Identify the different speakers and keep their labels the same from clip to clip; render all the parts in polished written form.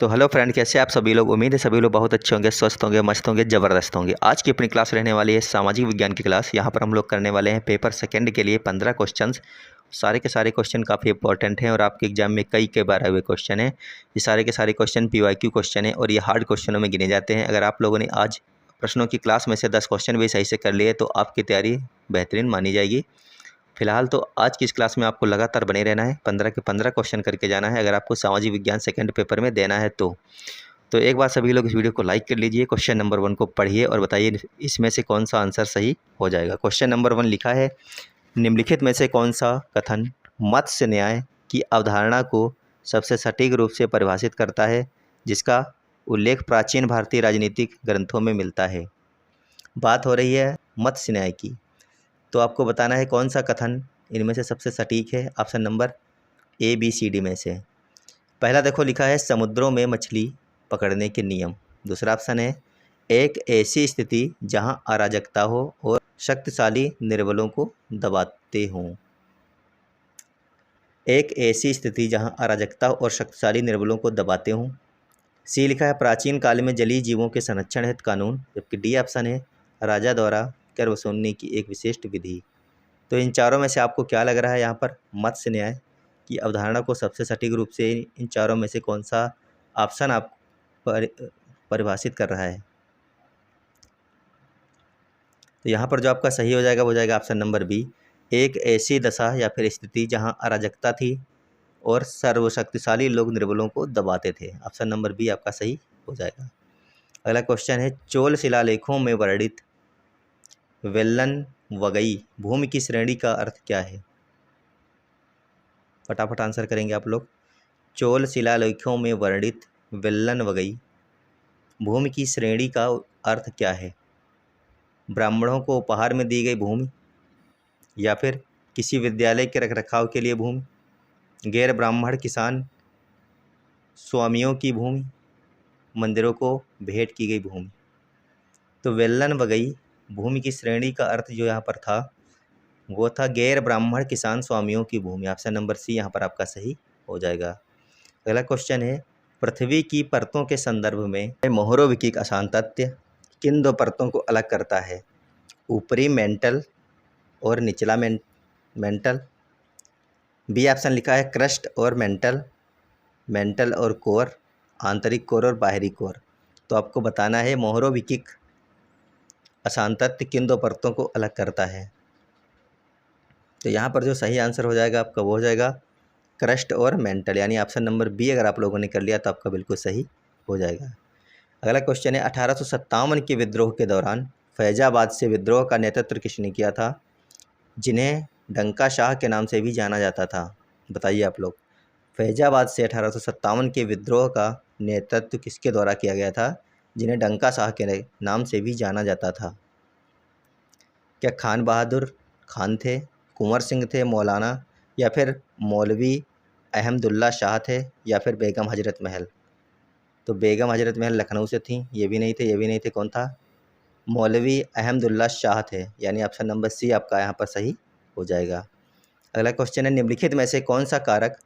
Speaker 1: तो hello friend, कैसे आप सभी लोग। उम्मीद है सभी लोग बहुत अच्छे होंगे, स्वस्थ होंगे, मस्त होंगे, ज़बरदस्त होंगे। आज की अपनी क्लास रहने वाली है सामाजिक विज्ञान की क्लास। यहाँ पर हम लोग करने वाले हैं पेपर सेकंड के लिए 15 क्वेश्चंस। सारे के सारे क्वेश्चन काफ़ी इंपॉर्टेंट हैं और आपके एग्जाम में कई बार आए हुए क्वेश्चन हैं। ये सारे के सारे क्वेश्चन PYQ क्वेश्चन हैं और ये हार्ड क्वेश्चनों में गिने जाते हैं। अगर आप लोगों ने आज प्रश्नों की क्लास में से 10 क्वेश्चन भी सही से कर लिए तो आपकी तैयारी बेहतरीन मानी जाएगी। फिलहाल तो आज की इस क्लास में आपको लगातार बने रहना है, 15 के 15 क्वेश्चन करके जाना है अगर आपको सामाजिक विज्ञान सेकंड पेपर में देना है तो एक बार सभी लोग इस वीडियो को लाइक कर लीजिए। क्वेश्चन नंबर 1 को पढ़िए और बताइए इसमें से कौन सा आंसर सही हो जाएगा। क्वेश्चन नंबर 1 लिखा है, निम्नलिखित में से कौन सा कथन मत्स्य न्याय की अवधारणा को सबसे सटीक रूप से परिभाषित करता है जिसका उल्लेख प्राचीन भारतीय राजनीतिक ग्रंथों में मिलता है। बात हो रही है मत्स्य न्याय की, तो आपको बताना है कौन सा कथन इनमें से सबसे सटीक है। ऑप्शन नंबर ABCD में से। पहला देखो लिखा है, समुद्रों में मछली पकड़ने के नियम। दूसरा ऑप्शन है, एक ऐसी स्थिति जहां अराजकता हो और शक्तिशाली निर्बलों को दबाते हों। एक ऐसी स्थिति जहां अराजकता और शक्तिशाली निर्बलों को दबाते हों। सी लिखा है, प्राचीन काल में जलीय जीवों के संरक्षण हेतु कानून। जबकि डी ऑप्शन है, राजा द्वारा कर वसूलने की एक विशिष्ट विधि। तो इन चारों में से आपको क्या लग रहा है, यहाँ पर मत्स्य न्याय की अवधारणा को सबसे सटीक रूप से इन चारों में से कौन सा ऑप्शन आप परिभाषित कर रहा है? तो यहाँ पर जो आपका सही हो जाएगा वो जाएगा ऑप्शन नंबर बी, एक ऐसी दशा या फिर स्थिति जहाँ अराजकता थी और सर्वशक्तिशाली लोग निर्बलों को दबाते थे। ऑप्शन नंबर बी आपका सही हो जाएगा। अगला क्वेश्चन है, चोल शिलालेखों में वर्णित वेल्लन वगई भूमि की श्रेणी का अर्थ क्या है? फटाफट आंसर करेंगे आप लोग। चोल शिलालेखों में वर्णित वेल्लन वगई भूमि की श्रेणी का अर्थ क्या है? ब्राह्मणों को उपहार में दी गई भूमि, या फिर किसी विद्यालय के रखरखाव के लिए भूमि, गैर ब्राह्मण किसान स्वामियों की भूमि, मंदिरों को भेंट की गई भूमि। तो वेल्लन वगई भूमि की श्रेणी का अर्थ जो यहाँ पर था वो था गैर ब्राह्मण किसान स्वामियों की भूमि। ऑप्शन नंबर सी यहाँ पर आपका सही हो जाएगा। अगला क्वेश्चन है, पृथ्वी की परतों के संदर्भ में मोहरोविकिक अशांत तथ्य किन दो परतों को अलग करता है? ऊपरी मेंटल और निचला मेंटल। बी ऑप्शन लिखा है, क्रस्ट और मेंटल, मेंटल और कोर, आंतरिक कोर और बाहरी कोर। तो आपको बताना है मोहरोविकिक अशांत तथ्य किन दो परतों को अलग करता है। तो यहाँ पर जो सही आंसर हो जाएगा आपका वो हो जाएगा क्रस्ट और मेंटल, यानी ऑप्शन नंबर बी अगर आप लोगों ने कर लिया तो आपका बिल्कुल सही हो जाएगा। अगला क्वेश्चन है, 1857 के विद्रोह के दौरान फैजाबाद से विद्रोह का नेतृत्व किसने किया था जिन्हें डंका शाह के नाम से भी जाना जाता था? बताइए आप लोग। फैजाबाद से 1857 के विद्रोह का नेतृत्व किसके द्वारा किया गया था जिन्हें डंका शाह के नाम से भी जाना जाता था? क्या खान बहादुर खान थे, कुंवर सिंह थे, मौलाना, या फिर मौलवी अहमदुल्ला शाह थे, या फिर बेगम हजरत महल? तो बेगम हजरत महल लखनऊ से थी, ये भी नहीं थे, ये भी नहीं थे। कौन था? मौलवी अहमदुल्ला शाह थे, यानी ऑप्शन नंबर सी आपका यहाँ पर सही हो जाएगा। अगला क्वेश्चन है, निम्नलिखित में से कौन सा कारक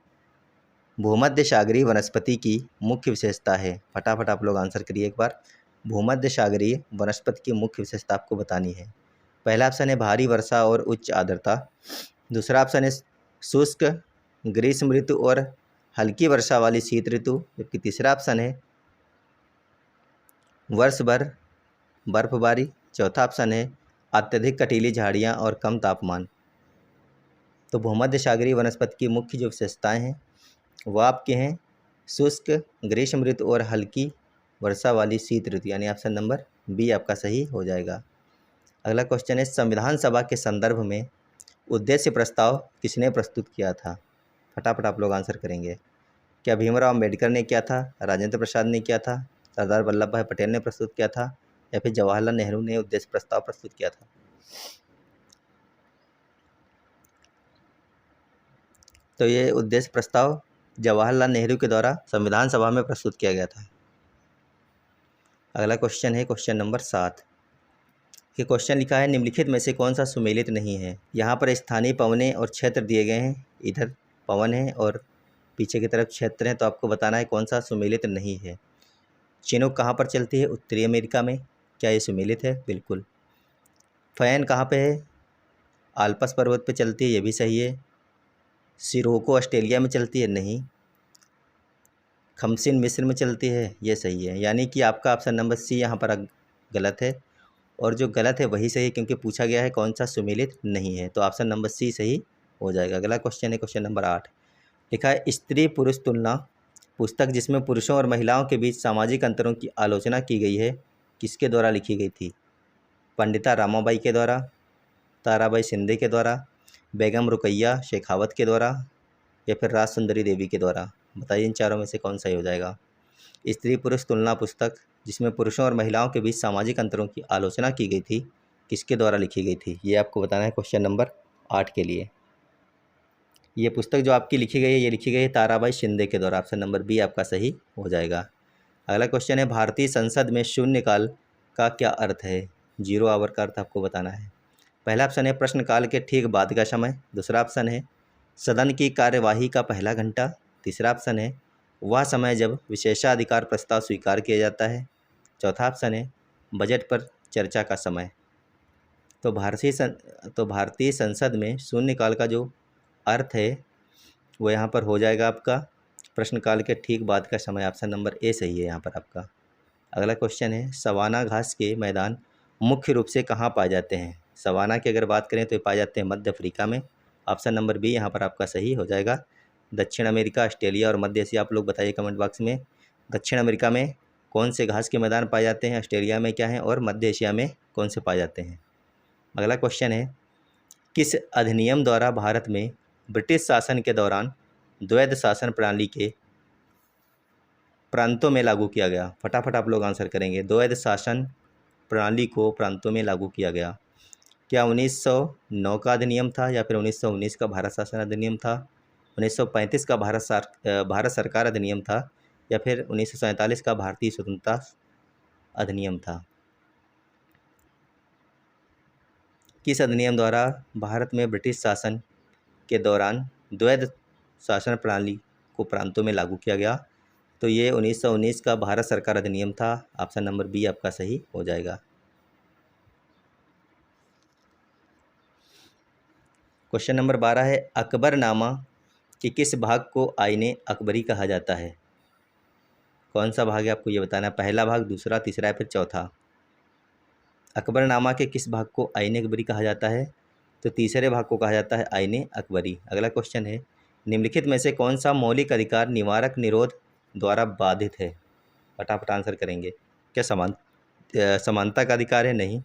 Speaker 1: भूमध्य सागरीय वनस्पति की मुख्य विशेषता है? फटाफट आप लोग आंसर करिए एक बार। भूमध्य सागरीय वनस्पति की मुख्य विशेषता आपको बतानी है। पहला ऑप्शन है भारी वर्षा और उच्च आर्द्रता। दूसरा ऑप्शन है शुष्क ग्रीष्म ऋतु और हल्की वर्षा वाली शीत ऋतु। जबकि तीसरा ऑप्शन है वर्ष भर बर्फबारी। चौथा ऑप्शन है अत्यधिक कटीली झाड़ियाँ और कम तापमान। तो भूमध्य सागरीय वनस्पति की मुख्य जो विशेषताएं हैं वो आपके हैं शुष्क ग्रीष्म ऋतु और हल्की वर्षा वाली शीत ऋतु, यानी ऑप्शन नंबर बी आपका सही हो जाएगा। अगला क्वेश्चन है, संविधान सभा के संदर्भ में उद्देश्य प्रस्ताव किसने प्रस्तुत किया था? फटाफट आप लोग आंसर करेंगे। क्या भीमराव अम्बेडकर ने किया था, राजेंद्र प्रसाद ने किया था, सरदार वल्लभ भाई पटेल ने प्रस्तुत किया था, या फिर जवाहरलाल नेहरू ने उद्देश्य प्रस्ताव प्रस्तुत किया था? तो ये उद्देश्य प्रस्ताव जवाहरलाल नेहरू के द्वारा संविधान सभा में प्रस्तुत किया गया था। अगला क्वेश्चन है क्वेश्चन नंबर 7। ये क्वेश्चन लिखा है, निम्नलिखित में से कौन सा सुमेलित नहीं है? यहाँ पर स्थानीय पवनें और क्षेत्र दिए गए हैं, इधर पवन है और पीछे की तरफ क्षेत्र हैं, तो आपको बताना है कौन सा सुमेलित नहीं है। चिनूक कहाँ पर चलती है? उत्तरी अमेरिका में। क्या ये सुमेलित है? बिल्कुल। फ़ैन कहाँ पे है? आल्प्स पर्वत पे चलती है, ये भी सही है। सिरोको ऑस्ट्रेलिया में चलती है, नहीं। खमसिन मिस्र में चलती है, ये सही है। यानी कि आपका ऑप्शन नंबर सी यहाँ पर गलत है, और जो गलत है वही सही है, क्योंकि पूछा गया है कौन सा सुमेलित नहीं है। तो ऑप्शन नंबर सी सही हो जाएगा। अगला क्वेश्चन है क्वेश्चन नंबर 8। लिखा है स्त्री पुरुष तुलना पुस्तक जिसमें पुरुषों और महिलाओं के बीच सामाजिक अंतरों की आलोचना की गई है, किसके द्वारा लिखी गई थी? पंडिता रामाबाई के द्वारा, ताराबाई शिंदे के द्वारा, बेगम रुकैया शेखावत के द्वारा, या फिर राज सुंदरी देवी के द्वारा? बताइए इन चारों में से कौन सही हो जाएगा। स्त्री पुरुष तुलना पुस्तक जिसमें पुरुषों और महिलाओं के बीच सामाजिक अंतरों की आलोचना की गई थी, किसके द्वारा लिखी गई थी? ये आपको बताना है क्वेश्चन नंबर 8 के लिए। ये पुस्तक जो आपकी लिखी गई है, ये लिखी गई है ताराबाई शिंदे के द्वारा। ऑप्शन नंबर बी आपका सही हो जाएगा। अगला क्वेश्चन है भारतीय संसद में शून्यकाल का क्या अर्थ है? 0 आवर का अर्थ आपको बताना है। पहला ऑप्शन है प्रश्नकाल के ठीक बाद का समय। दूसरा ऑप्शन है सदन की कार्यवाही का पहला घंटा। तीसरा ऑप्शन है वह समय जब विशेषाधिकार प्रस्ताव स्वीकार किया जाता है। चौथा ऑप्शन है बजट पर चर्चा का समय। तो भारतीय संसद में शून्यकाल का जो अर्थ है वो यहाँ पर हो जाएगा आपका प्रश्नकाल के ठीक बाद का समय। ऑप्शन नंबर ए सही है यहाँ पर आपका। अगला क्वेश्चन है सवाना घास के मैदान मुख्य रूप से कहाँ पाए जाते हैं? सवाना की अगर बात करें तो ये पाए जाते हैं मध्य अफ्रीका में। ऑप्शन नंबर बी यहाँ पर आपका सही हो जाएगा। दक्षिण अमेरिका, ऑस्ट्रेलिया और मध्य एशिया आप लोग बताइए कमेंट बॉक्स में। दक्षिण अमेरिका में कौन से घास के मैदान पाए जाते हैं, ऑस्ट्रेलिया में क्या है, और मध्य एशिया में कौन से पाए जाते हैं? अगला क्वेश्चन है किस अधिनियम द्वारा भारत में ब्रिटिश शासन के दौरान द्वैध शासन प्रणाली के प्रांतों में लागू किया गया? फटाफट आप लोग आंसर करेंगे। द्वैध शासन प्रणाली को प्रांतों में लागू किया गया। क्या 1909 का अधिनियम था, या फिर 1919 का भारत शासन अधिनियम था, 1935 का भारत सरकार अधिनियम था, या फिर 1947 का भारतीय स्वतंत्रता अधिनियम था? किस अधिनियम द्वारा भारत में ब्रिटिश शासन के दौरान द्वैध शासन प्रणाली को प्रांतों में लागू किया गया? तो ये 1919 का भारत सरकार अधिनियम था। ऑप्शन नंबर बी आपका सही हो जाएगा। क्वेश्चन नंबर 12 है अकबरनामा के किस भाग को आईने अकबरी कहा जाता है? कौन सा भाग है आपको ये बताना है। पहला भाग, दूसरा, तीसरा या फिर चौथा? अकबरनामा के किस भाग को आईने अकबरी कहा जाता है? तो तीसरे भाग को कहा जाता है आईने अकबरी। अगला क्वेश्चन है निम्नलिखित में से कौन सा मौलिक अधिकार निवारक निरोध द्वारा बाधित है? फटाफट आंसर करेंगे। क्या समानता का अधिकार है? नहीं।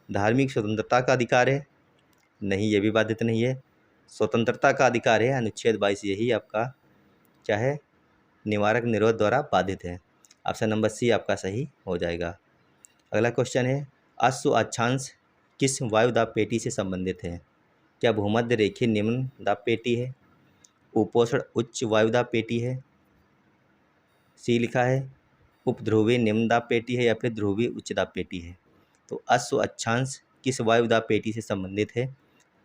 Speaker 1: धार्मिक स्वतंत्रता का अधिकार है? नहीं, ये भी बाधित नहीं है। स्वतंत्रता का अधिकार है, अनुच्छेद 22, यही आपका क्या है, निवारक निरोध द्वारा बाधित है। ऑप्शन नंबर सी आपका सही हो जाएगा। अगला क्वेश्चन है अश्व अक्षांश किस वायुदाब पेटी से संबंधित है? क्या भूमध्य रेखीय निम्न दाब पेटी है, उपोष्ण उच्च वायुदाब पेटी है, सी लिखा है उपध्रुवीय निम्न दाब पेटी है, या फिर ध्रुवीय उच्च दाब पेटी है? तो अश्व अक्षांश किस वायुदाब पेटी से संबंधित है?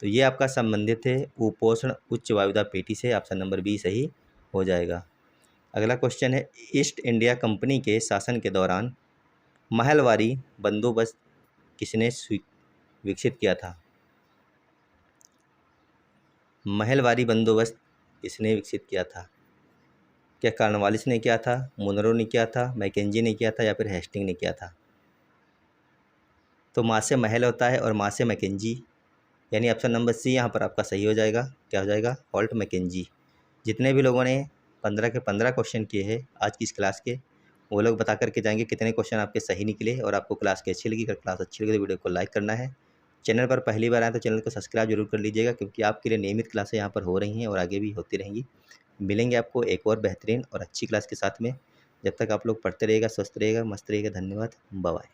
Speaker 1: तो ये आपका संबंधित है उपोष्ण उच्च वायुदाब पेटी से। ऑप्शन नंबर बी सही हो जाएगा। अगला क्वेश्चन है ईस्ट इंडिया कंपनी के शासन के दौरान महलवारी बंदोबस्त किसने विकसित किया था? महलवारी बंदोबस्त किसने विकसित किया था? क्या कॉर्नवालिस ने किया था, मुनरो ने किया था, मैकेंजी ने किया था, या फिर हेस्टिंग ने किया था? तो माँ से महल होता है और माँ से मैकेंजी, यानी ऑप्शन नंबर सी यहाँ पर आपका सही हो जाएगा। क्या हो जाएगा? Holt Mackenzie. जितने भी लोगों ने 15 के 15 क्वेश्चन किए हैं आज की इस क्लास के, वो लोग बता करके जाएंगे कितने क्वेश्चन आपके सही निकले और आपको क्लास की अच्छी लगी। अगर क्लास अच्छी लगी तो वीडियो को लाइक करना है। चैनल पर पहली बार आए तो चैनल को सब्सक्राइब जरूर कर लीजिएगा, क्योंकि आपके लिए नियमित क्लासें यहाँ पर हो रही हैं और आगे भी होती रहेंगी। मिलेंगे आपको एक और बेहतरीन और अच्छी क्लास के साथ में। जब तक आप लोग पढ़ते रहिएगा, स्वस्थ रहिएगा, मस्त रहिएगा। धन्यवाद, बाय बाय।